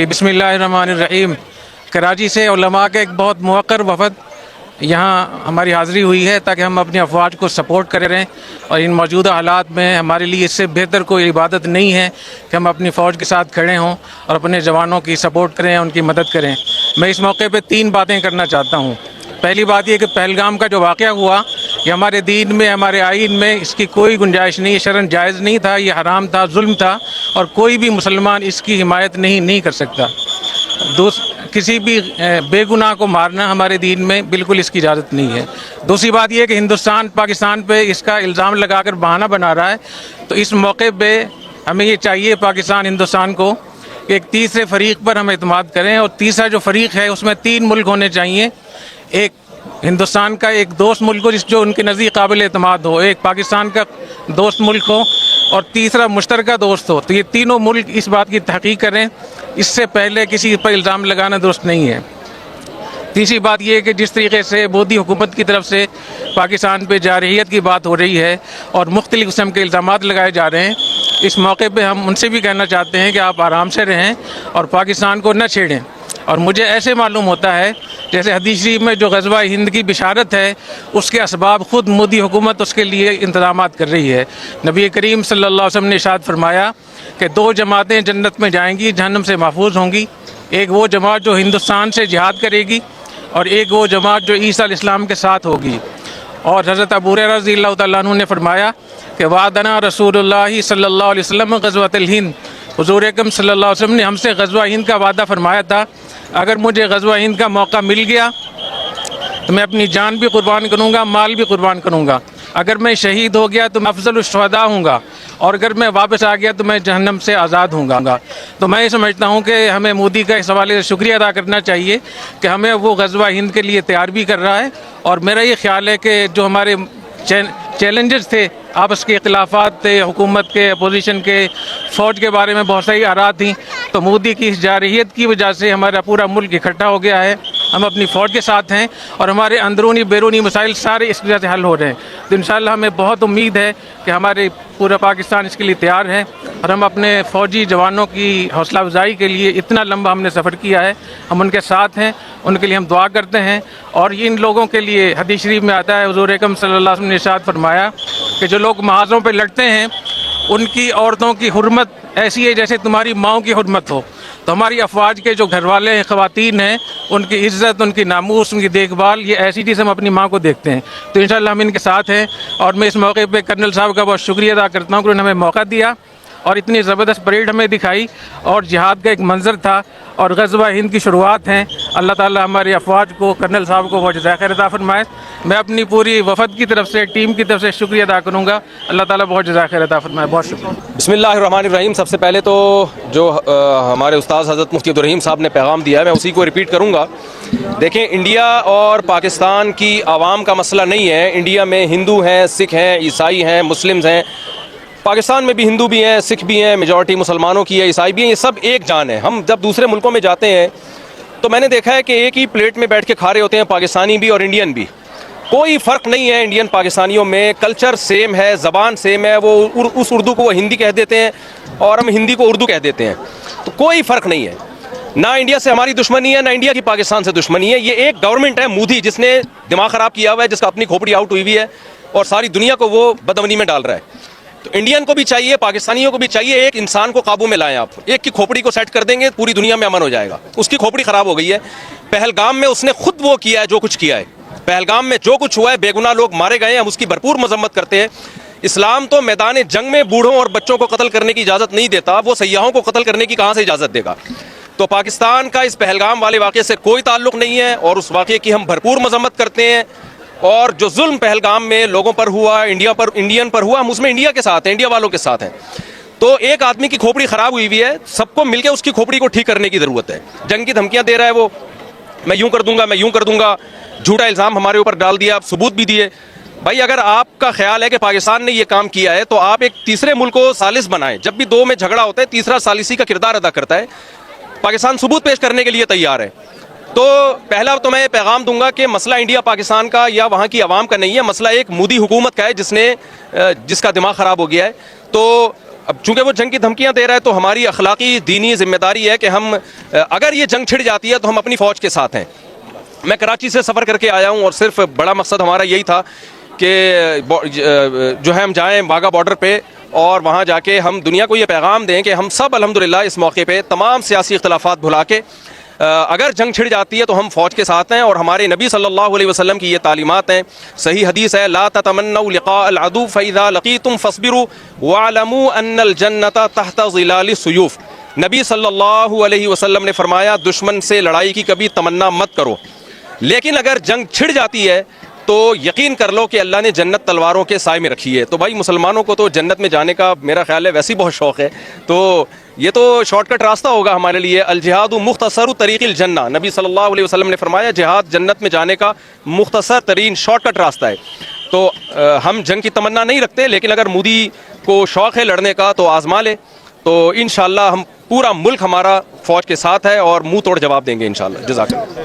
بسم اللہ الرحمن الرحیم۔ کراچی سے علماء کے ایک بہت موقر وفد یہاں ہماری حاضری ہوئی ہے تاکہ ہم اپنی افواج کو سپورٹ کریں، اور ان موجودہ حالات میں ہمارے لیے اس سے بہتر کوئی عبادت نہیں ہے کہ ہم اپنی فوج کے ساتھ کھڑے ہوں اور اپنے جوانوں کی سپورٹ کریں، ان کی مدد کریں۔ میں اس موقع پہ 3 باتیں کرنا چاہتا ہوں۔ پہلی بات یہ کہ پہلگام کا جو واقعہ ہوا یہ ہمارے دین میں، ہمارے آئین میں اس کی کوئی گنجائش نہیں، شرعاً جائز نہیں تھا، یہ حرام تھا، ظلم تھا، اور کوئی بھی مسلمان اس کی حمایت نہیں کر سکتا۔ کسی بھی بے گناہ کو مارنا ہمارے دین میں بالکل اس کی اجازت نہیں ہے۔ دوسری بات یہ کہ ہندوستان پاکستان پہ اس کا الزام لگا کر بہانہ بنا رہا ہے، تو اس موقع پہ ہمیں یہ چاہیے پاکستان ہندوستان کو کہ ایک تیسرے فریق پر ہم اعتماد کریں، اور تیسرا جو فریق ہے اس میں 3 ملک ہونے چاہیے۔ ایک ہندوستان کا ایک دوست ملک ہو جو ان کے نزدیک قابل اعتماد ہو، ایک پاکستان کا دوست ملک ہو، اور تیسرا مشترکہ دوست ہو۔ تو یہ تینوں ملک اس بات کی تحقیق کریں، اس سے پہلے کسی پر الزام لگانا درست نہیں ہے۔ تیسری بات یہ ہے کہ جس طریقے سے مودی حکومت کی طرف سے پاکستان پہ جارحیت کی بات ہو رہی ہے اور مختلف قسم کے الزامات لگائے جا رہے ہیں، اس موقع پہ ہم ان سے بھی کہنا چاہتے ہیں کہ آپ آرام سے رہیں اور پاکستان کو نہ چھیڑیں۔ اور مجھے ایسے معلوم ہوتا ہے جیسے حدیث شریف میں جو غزوہ ہند کی بشارت ہے اس کے اسباب خود مودی حکومت اس کے لیے انتظامات کر رہی ہے۔ نبی کریم صلی اللہ علیہ وسلم نے ارشاد فرمایا کہ 2 جماعتیں جنت میں جائیں گی، جہنم سے محفوظ ہوں گی۔ ایک وہ جماعت جو ہندوستان سے جہاد کرے گی، اور ایک وہ جماعت جو عیسیٰ علیہ السلام کے ساتھ ہوگی۔ اور حضرت ابو ہریرہ رضی اللہ تعالیٰ عنہ نے فرمایا کہ وعدنا رسول اللہ صلی اللہ علیہ وسلم غزوۃ الہند، حضور اکرم صلی اللہ علیہ وسلم نے ہم سے غزوہ ہند کا وعدہ فرمایا تھا، اگر مجھے غزوہ ہند کا موقع مل گیا تو میں اپنی جان بھی قربان کروں گا، مال بھی قربان کروں گا۔ اگر میں شہید ہو گیا تو میں افضل الشہداء ہوں گا، اور اگر میں واپس آ گیا تو میں جہنم سے آزاد ہوں گا۔ تو میں یہ سمجھتا ہوں کہ ہمیں مودی کا اس حوالے سے شکریہ ادا کرنا چاہیے کہ ہمیں وہ غزوہ ہند کے لیے تیار بھی کر رہا ہے۔ اور میرا یہ خیال ہے کہ جو ہمارے چیلنجز تھے، آپس کے اختلافات تھے، حکومت کے، اپوزیشن کے، فوج کے بارے میں بہت ساری آراء تھیں، تو مودی کی اس جارحیت کی وجہ سے ہمارا پورا ملک اکٹھا ہو گیا ہے۔ ہم اپنی فوج کے ساتھ ہیں اور ہمارے اندرونی بیرونی مسائل سارے اس وجہ سے حل ہو رہے ہیں۔ تو انشاءاللہ ہمیں بہت امید ہے کہ ہمارے پورا پاکستان اس کے لیے تیار ہے، اور ہم اپنے فوجی جوانوں کی حوصلہ افزائی کے لیے اتنا لمبا ہم نے سفر کیا ہے، ہم ان کے ساتھ ہیں، ان کے لیے ہم دعا کرتے ہیں۔ اور ان لوگوں کے لیے حدیث شریف میں آتا ہے، حضور اکرم صلی اللہ علیہ وسلم نے ارشاد فرمایا کہ جو لوگ محاذوں پہ لڑتے ہیں ان کی عورتوں کی حرمت ایسی ہے جیسے تمہاری ماؤں کی حرمت ہو۔ تو ہماری افواج کے جو گھر والے ہیں، خواتین ہیں، ان کی عزت، ان کی ناموس، ان کی دیکھ بھال، یہ ایسی چیز ہم اپنی ماں کو دیکھتے ہیں۔ تو انشاءاللہ ہم ان کے ساتھ ہیں، اور میں اس موقع پہ کرنل صاحب کا بہت شکریہ ادا کرتا ہوں کہ انہوں نے ہمیں موقع دیا اور اتنی زبردست پریڈ ہمیں دکھائی، اور جہاد کا ایک منظر تھا، اور غزوہ ہند کی شروعات ہیں۔ اللہ تعالیٰ ہماری افواج کو، کرنل صاحب کو بہت جزائے خیر عطا فرمائے۔ میں اپنی پوری وفد کی طرف سے، ٹیم کی طرف سے شکریہ ادا کروں گا۔ اللہ تعالیٰ بہت جزائے خیر عطا فرمائے۔ بہت شکریہ۔ بسم اللہ الرحمن الرحیم۔ سب سے پہلے تو جو ہمارے استاد حضرت مفتی عبدالرحیم صاحب نے پیغام دیا ہے میں اسی کو ریپیٹ کروں گا۔ دیکھیں، انڈیا اور پاکستان کی عوام کا مسئلہ نہیں ہے۔ انڈیا میں ہندو ہیں، سکھ ہیں، عیسائی ہیں، مسلمز ہیں۔ پاکستان میں بھی ہندو بھی ہیں، سکھ بھی ہیں، میجورٹی مسلمانوں کی ہے، عیسائی بھی ہیں، یہ سب ایک جان ہے۔ ہم جب دوسرے ملکوں میں جاتے ہیں تو میں نے دیکھا ہے کہ ایک ہی پلیٹ میں بیٹھ کے کھا رہے ہوتے ہیں، پاکستانی بھی اور انڈین بھی۔ کوئی فرق نہیں ہے انڈین پاکستانیوں میں، کلچر سیم ہے، زبان سیم ہے۔ وہ اس اردو کو وہ ہندی کہہ دیتے ہیں اور ہم ہندی کو اردو کہہ دیتے ہیں، تو کوئی فرق نہیں ہے۔ نہ انڈیا سے ہماری دشمنی ہے، نہ انڈیا کی پاکستان سے دشمنی ہے۔ یہ ایک گورنمنٹ ہے مودی، جس نے دماغ خراب کیا ہوا ہے، جس کا اپنی کھوپڑی آؤٹ ہوئی ہے، اور ساری دنیا کو وہ بدامنی میں ڈال رہا ہے۔ تو انڈین کو بھی چاہیے، پاکستانیوں کو بھی چاہیے، ایک انسان کو قابو میں لائیں۔ آپ ایک کی کھوپڑی کو سیٹ کر دیں گے، پوری دنیا میں امن ہو جائے گا۔ اس کی کھوپڑی خراب ہو گئی ہے۔ پہلگام میں اس نے خود وہ کیا ہے جو کچھ کیا ہے۔ پہلگام میں جو کچھ ہوا ہے، بے گناہ لوگ مارے گئے ہیں، ہم اس کی بھرپور مذمت کرتے ہیں۔ اسلام تو میدان جنگ میں بوڑھوں اور بچوں کو قتل کرنے کی اجازت نہیں دیتا، وہ سیاحوں کو قتل کرنے کی کہاں سے اجازت دے گا؟ تو پاکستان کا اس پہلگام والے واقعے سے کوئی تعلق نہیں ہے، اور اس واقعے کی ہم بھرپور مذمت کرتے ہیں۔ اور جو ظلم پہلگام میں لوگوں پر ہوا، انڈین پر ہوا، ہم اس میں انڈیا کے ساتھ ہیں، انڈیا والوں کے ساتھ ہیں۔ تو ایک آدمی کی کھوپڑی خراب ہوئی ہے، سب کو مل کے اس کی کھوپڑی کو ٹھیک کرنے کی ضرورت ہے۔ جنگ کی دھمکیاں دے رہا ہے وہ، میں یوں کر دوں گا، میں یوں کر دوں گا، جھوٹا الزام ہمارے اوپر ڈال دیا، ثبوت بھی دیے۔ بھائی اگر آپ کا خیال ہے کہ پاکستان نے یہ کام کیا ہے تو آپ ایک تیسرے ملک کو ثالث بنائیں۔ جب بھی 2 میں جھگڑا ہوتا ہے، تیسرا ثالثی کا کردار ادا کرتا ہے۔ پاکستان ثبوت پیش کرنے کے لیے تیار ہے۔ تو پہلا تو میں یہ پیغام دوں گا کہ مسئلہ انڈیا پاکستان کا یا وہاں کی عوام کا نہیں ہے، مسئلہ ایک مودی حکومت کا ہے جس کا دماغ خراب ہو گیا ہے۔ تو اب چونکہ وہ جنگ کی دھمکیاں دے رہا ہے تو ہماری اخلاقی دینی ذمہ داری ہے کہ ہم اگر یہ جنگ چھڑ جاتی ہے تو ہم اپنی فوج کے ساتھ ہیں. میں کراچی سے سفر کر کے آیا ہوں اور صرف بڑا مقصد ہمارا یہی تھا کہ جو ہے ہم جائیں واگا بارڈر پہ اور وہاں جا کے ہم دنیا کو یہ پیغام دیں کہ ہم سب الحمدللہ اس موقع پہ تمام سیاسی اختلافات بھلا کے اگر جنگ چھڑ جاتی ہے تو ہم فوج کے ساتھ ہیں. اور ہمارے نبی صلی اللہ علیہ وسلم کی یہ تعلیمات ہیں, صحیح حدیث ہے, لا تتمنوا لقاء العدو فاذا لقيتم فاصبروا واعلموا ان الجنة تحت ظلال السيوف. نبی صلی اللہ علیہ وسلم نے فرمایا دشمن سے لڑائی کی کبھی تمنا مت کرو, لیکن اگر جنگ چھڑ جاتی ہے تو یقین کر لو کہ اللہ نے جنت تلواروں کے سائے میں رکھی ہے. تو بھائی مسلمانوں کو تو جنت میں جانے کا میرا خیال ہے ویسے ہی بہت شوق ہے, تو یہ تو شارٹ کٹ راستہ ہوگا ہمارے لیے. الجہاد مختصر طریق الجنہ, نبی صلی اللہ علیہ وسلم نے فرمایا جہاد جنت میں جانے کا مختصر ترین شارٹ کٹ راستہ ہے. تو ہم جنگ کی تمنا نہیں رکھتے, لیکن اگر مودی کو شوق ہے لڑنے کا تو آزما لے, تو انشاءاللہ ہم پورا ملک ہمارا فوج کے ساتھ ہے اور منہ توڑ جواب دیں گے انشاءاللہ. جزاک اللہ.